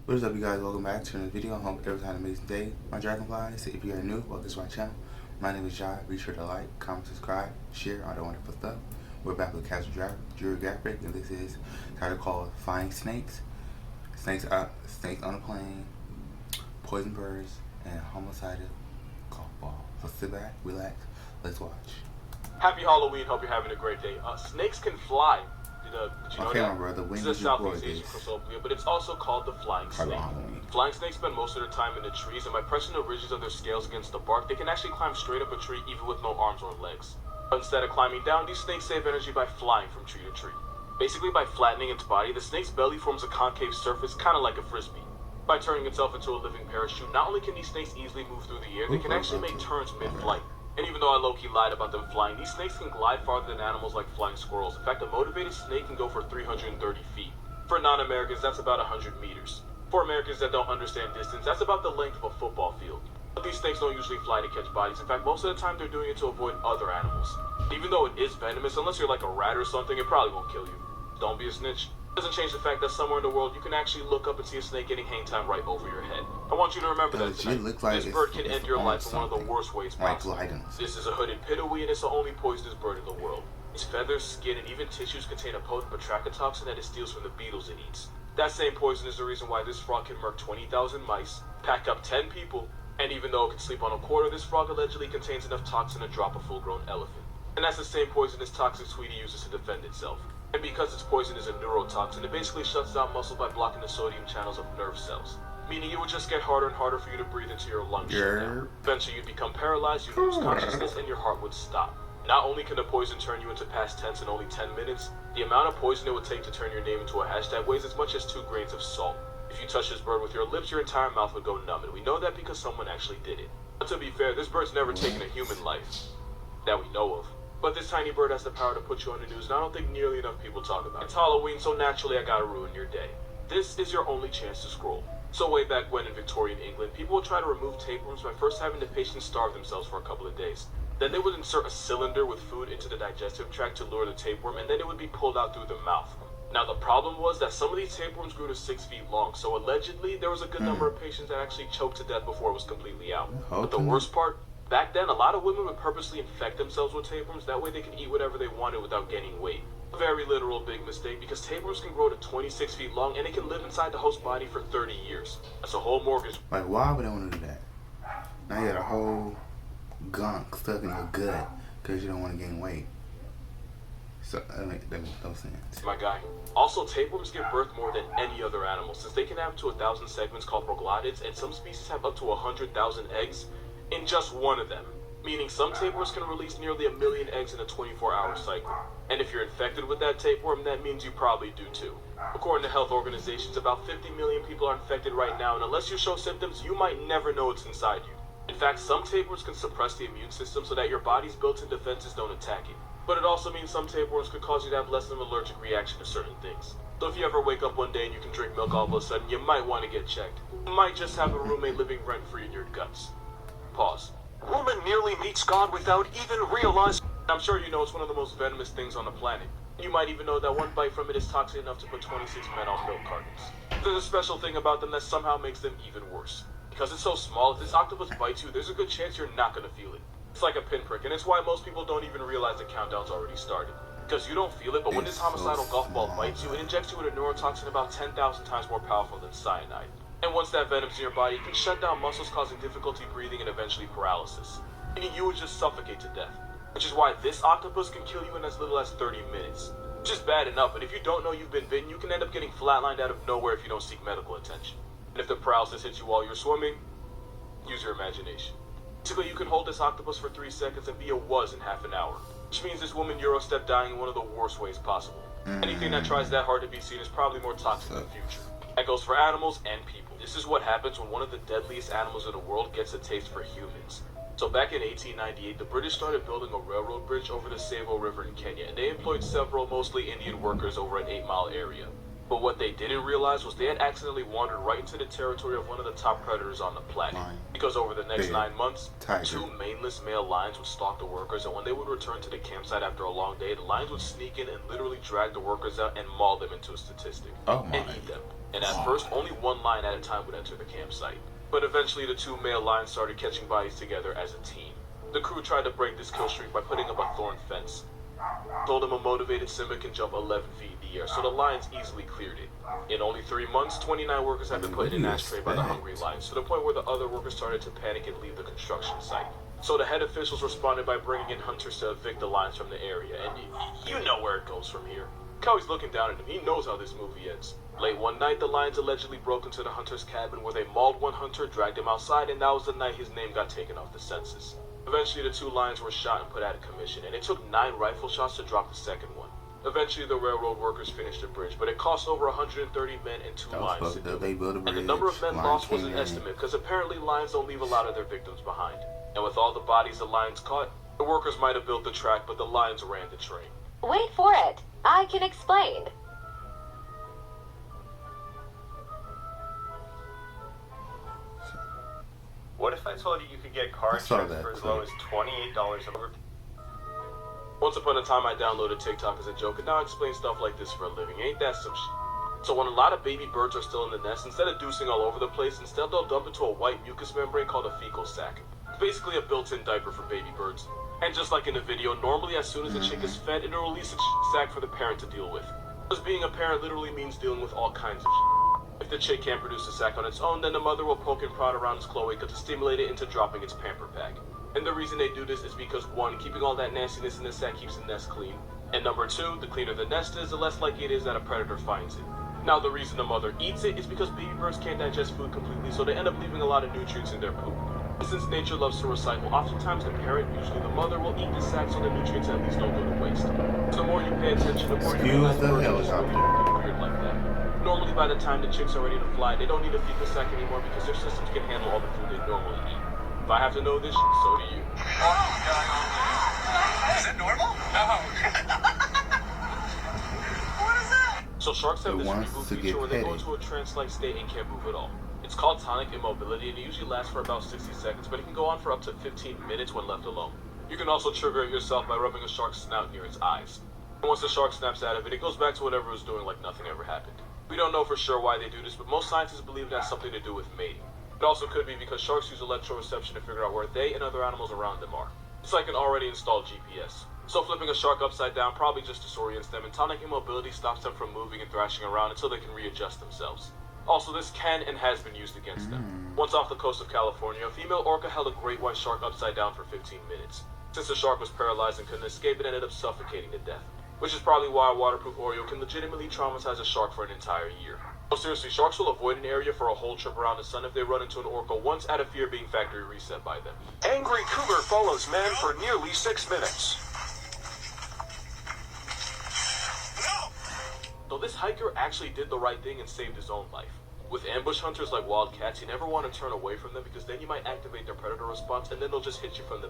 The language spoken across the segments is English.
What is up, you guys? Welcome back to another video. I hope everyone's had an amazing day. My dragonflies. If you are new, welcome to my channel. My name is Jai. Be sure to like, comment, subscribe, share all that wonderful stuff. We're back with Geographic, and this is title called Flying Snakes. Snakes on a plane, poison birds, and homicidal golf ball. So sit back, relax, let's watch. Happy Halloween. Hope you're having a great day. Snakes can fly. Did you know that? Brother, when this is a Southeast Asian Chrysopia, but it's also called the flying snake. Flying snakes spend most of their time in the trees, and by pressing the ridges of their scales against the bark, they can actually climb straight up a tree even with no arms or legs. But instead of climbing down, these snakes save energy by flying from tree to tree. Basically, by flattening its body, the snake's belly forms a concave surface, kind of like a frisbee. By turning itself into a living parachute, not only can these snakes easily move through the air, they can actually make turns mid-flight. And even though I low-key lied about them flying, these snakes can glide farther than animals like flying squirrels. In fact, a motivated snake can go for 330 feet. For non-Americans, that's about 100 meters. For Americans that don't understand distance, that's about the length of a football field. But these snakes don't usually fly to catch bodies. In fact, most of the time they're doing it to avoid other animals. Even though it is venomous, unless you're like a rat or something, it probably won't kill you. Don't be a snitch. It doesn't change the fact that somewhere in the world you can actually look up and see a snake getting hang time right over your head. I want you to remember that tonight. This bird can end your life in one of the worst ways possible. This is a hooded pitowee, and it's the only poisonous bird in the world. Its feathers, skin, and even tissues contain a potent batrachotoxin that it steals from the beetles it eats. That same poison is the reason why this frog can murk 20,000 mice, pack up 10 people, and even though it can sleep on a quarter, this frog allegedly contains enough toxin to drop a full-grown elephant. And that's the same poison this toxic sweetie uses to defend itself. And because its poison is a neurotoxin, it basically shuts down muscle by blocking the sodium channels of nerve cells. Meaning it would just get harder and harder for you to breathe into your lungs. Eventually you'd become paralyzed, you'd lose consciousness, and your heart would stop. Not only can the poison turn you into past tense in only 10 minutes, the amount of poison it would take to turn your name into a hashtag weighs as much as 2 grains of salt. If you touch this bird with your lips, your entire mouth would go numb, and we know that because someone actually did it. But to be fair, this bird's never taken a human life. That we know of. But this tiny bird has the power to put you on the news, and I don't think nearly enough people talk about it. It's Halloween, so naturally I gotta ruin your day. This is your only chance to scroll. So way back when in Victorian England, people would try to remove tapeworms by first having the patients starve themselves for a couple of days. Then they would insert a cylinder with food into the digestive tract to lure the tapeworm, and then it would be pulled out through the mouth. Now the problem was that some of these tapeworms grew to 6 feet long, so allegedly there was a good number of patients that actually choked to death before it was completely out. But the worst part? Back then, a lot of women would purposely infect themselves with tapeworms, that way they could eat whatever they wanted without gaining weight. A very literal big mistake, because tapeworms can grow to 26 feet long, and it can live inside the host body for 30 years. That's a whole mortgage. Like, why would I want to do that? Now you got a whole gunk stuck in your gut, because you don't want to gain weight. So, that makes no sense. My guy. Also, tapeworms give birth more than any other animal, since they can have up to 1,000 segments called proglottids, and some species have up to 100,000 eggs in just one of them, meaning some tapeworms can release nearly 1 million eggs in a 24-hour cycle. And if you're infected with that tapeworm, that means you probably do too. According to health organizations, about 50 million people are infected right now, and unless you show symptoms, you might never know it's inside you. In fact, some tapeworms can suppress the immune system so that your body's built-in defenses don't attack it. But it also means some tapeworms could cause you to have less of an allergic reaction to certain things. So if you ever wake up one day and you can drink milk all of a sudden, you might want to get checked. You might just have a roommate living rent-free in your guts. Pause. Woman nearly meets God without even realizing. I'm sure you know it's one of the most venomous things on the planet. You might even know that one bite from it is toxic enough to put 26 men on milk cartons. There's a special thing about them that somehow makes them even worse. Because it's so small, if this octopus bites you, there's a good chance you're not going to feel it. It's like a pinprick, and it's why most people don't even realize the countdown's already started. Because you don't feel it, but when this homicidal golf ball bites you, it injects you with a neurotoxin about 10,000 times more powerful than cyanide. And once that venom's in your body, it can shut down muscles, causing difficulty breathing and eventually paralysis. Meaning you would just suffocate to death. Which is why this octopus can kill you in as little as 30 minutes. Which is bad enough, but if you don't know you've been bitten, you can end up getting flatlined out of nowhere if you don't seek medical attention. And if the paralysis hits you while you're swimming, use your imagination. Basically, you can hold this octopus for 3 seconds and be a was in half an hour. Which means this woman Eurostep dying in one of the worst ways possible. Anything that tries that hard to be seen is probably more toxic in the future. That goes for animals and people. This is what happens when one of the deadliest animals in the world gets a taste for humans. So back in 1898, the British started building a railroad bridge over the Savo River in Kenya, and they employed several mostly Indian workers over an 8-mile area. But what they didn't realize was they had accidentally wandered right into the territory of one of the top predators on the planet. Because over the next 9 months, 2 maneless male lions would stalk the workers, and when they would return to the campsite after a long day, the lions would sneak in and literally drag the workers out and maul them into a statistic. And eat them. and at first only one lion at a time would enter the campsite. But eventually the two male lions started catching bodies together as a team. The crew tried to break this kill streak by putting up a thorn fence. Told him a motivated Simba can jump 11 feet in the air, so the lions easily cleared it. In only 3 months, 29 workers had been put in an ashtray by the hungry lions, to the point where the other workers started to panic and leave the construction site. So the head officials responded by bringing in hunters to evict the lions from the area, and you know where it goes from here. Cowie's looking down at him. He knows how this movie ends. Late one night, the lions allegedly broke into the hunter's cabin where they mauled one hunter, dragged him outside, and that was the night his name got taken off the census. Eventually, the 2 lions were shot and put out of commission, and it took 9 rifle shots to drop the second one. Eventually, the railroad workers finished the bridge, but it cost over 130 men and 2 lions to do it. And the number of men lost was an estimate, because apparently lions don't leave a lot of their victims behind. And with all the bodies the lions caught, the workers might have built the track, but the lions ran the train. Wait for it. I can explain. What if I told you you could get car insurance for as low as $28 a month? Once upon a time, I downloaded TikTok as a joke, and now I explain stuff like this for a living. Ain't that some shit? So when a lot of baby birds are still in the nest, instead of deucing all over the place, instead they'll dump into a white mucus membrane called a fecal sac. It's basically a built-in diaper for baby birds. And just like in the video, normally as soon as the chick is fed, it'll release a sac for the parent to deal with. Because being a parent literally means dealing with all kinds of shit. If the chick can't produce a sac on its own, then the mother will poke and prod around its cloaca to stimulate it into dropping its pamper pack. And the reason they do this is because 1, keeping all that nastiness in the sac keeps the nest clean. And number 2, the cleaner the nest is, the less likely it is that a predator finds it. Now the reason the mother eats it is because baby birds can't digest food completely, so they end up leaving a lot of nutrients in their poop. Since nature loves to recycle, oftentimes the parent, usually the mother, will eat the sac so the nutrients at least don't go to waste. So the more you pay attention, the more you realize birds are just really weird like that. Normally by the time the chicks are ready to fly, they don't need a fecal sac anymore because their systems can handle all the food they normally eat. If I have to know this shit, so do you. Is it normal? No. What is that? So sharks have this reboot feature where they go into a trance-like state and can't move at all. It's called tonic immobility, and it usually lasts for about 60 seconds, but it can go on for up to 15 minutes when left alone. You can also trigger it yourself by rubbing a shark's snout near its eyes. And once the shark snaps out of it, it goes back to whatever it was doing like nothing ever happened. We don't know for sure why they do this, but most scientists believe it has something to do with mating. It also could be because sharks use electroreception to figure out where they and other animals around them are. It's like an already installed GPS. So flipping a shark upside down probably just disorients them, and tonic immobility stops them from moving and thrashing around until they can readjust themselves. Also, this can and has been used against them. Once off the coast of California, a female orca held a great white shark upside down for 15 minutes. Since the shark was paralyzed and couldn't escape, it ended up suffocating to death. Which is probably why a waterproof Oreo can legitimately traumatize a shark for an entire year. No, seriously, sharks will avoid an area for a whole trip around the sun if they run into an orca once out of fear being factory reset by them. Angry cougar follows man for nearly 6 minutes. So this hiker actually did the right thing and saved his own life. With ambush hunters like wildcats, you never want to turn away from them because then you might activate their predator response and then they'll just hit you from the...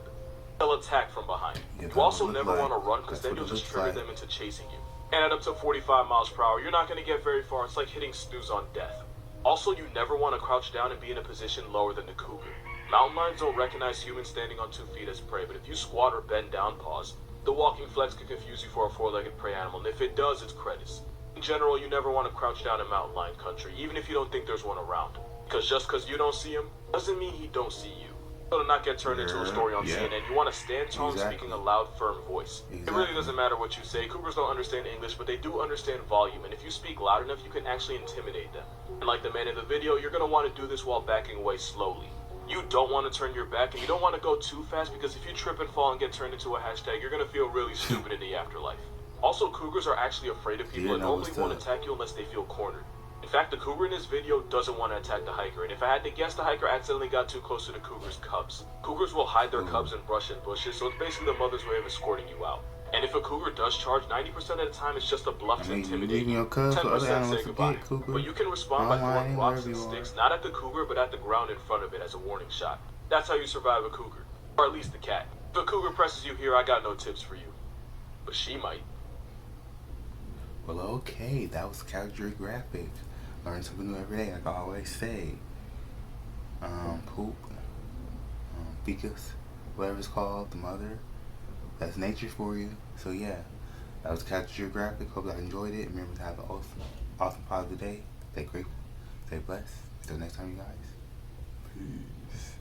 They'll attack from behind. You also never want to run because then you'll just trigger them into chasing you. And at up to 45 miles per hour, you're not going to get very far. It's like hitting snooze on death. Also, you never want to crouch down and be in a position lower than the cougar. Mountain lions don't recognize humans standing on 2 feet as prey, but if you squat or bend down paws, the walking flex could confuse you for a 4-legged prey animal, and if it does, it's credits. In general, you never want to crouch down in mountain lion country, even if you don't think there's one around. Because just because you don't see him, doesn't mean he don't see you. So to not get turned into a story on CNN, you want to stand tall and speak in a loud, firm voice. It really doesn't matter what you say. Cougars don't understand English, but they do understand volume, and if you speak loud enough, you can actually intimidate them. And like the man in the video, you're going to want to do this while backing away slowly. You don't want to turn your back, and you don't want to go too fast, because if you trip and fall and get turned into a hashtag, you're going to feel really stupid in the afterlife. Also, cougars are actually afraid of people and normally won't attack you unless they feel cornered. In fact, the cougar in this video doesn't want to attack the hiker, and if I had to guess, the hiker accidentally got too close to the cougar's cubs. Cougars will hide their cubs in brush and bushes, so it's basically the mother's way of escorting you out. And if a cougar does charge, 90% of the time it's just a bluff to intimidate you. 10% say goodbye. But you can respond by throwing rocks and sticks, not at the cougar, but at the ground in front of it as a warning shot. That's how you survive a cougar. Or at least the cat. If a cougar presses you here, I got no tips for you. But she might. Well, okay, that was Geographic. Learn something new every day, like I always say. Poop, fecus, whatever it's called, the mother. That's nature for you. So yeah, that was Geographic. Hope you enjoyed it. Remember to have an awesome positive day. Stay grateful. Stay blessed. Until next time, you guys. Peace.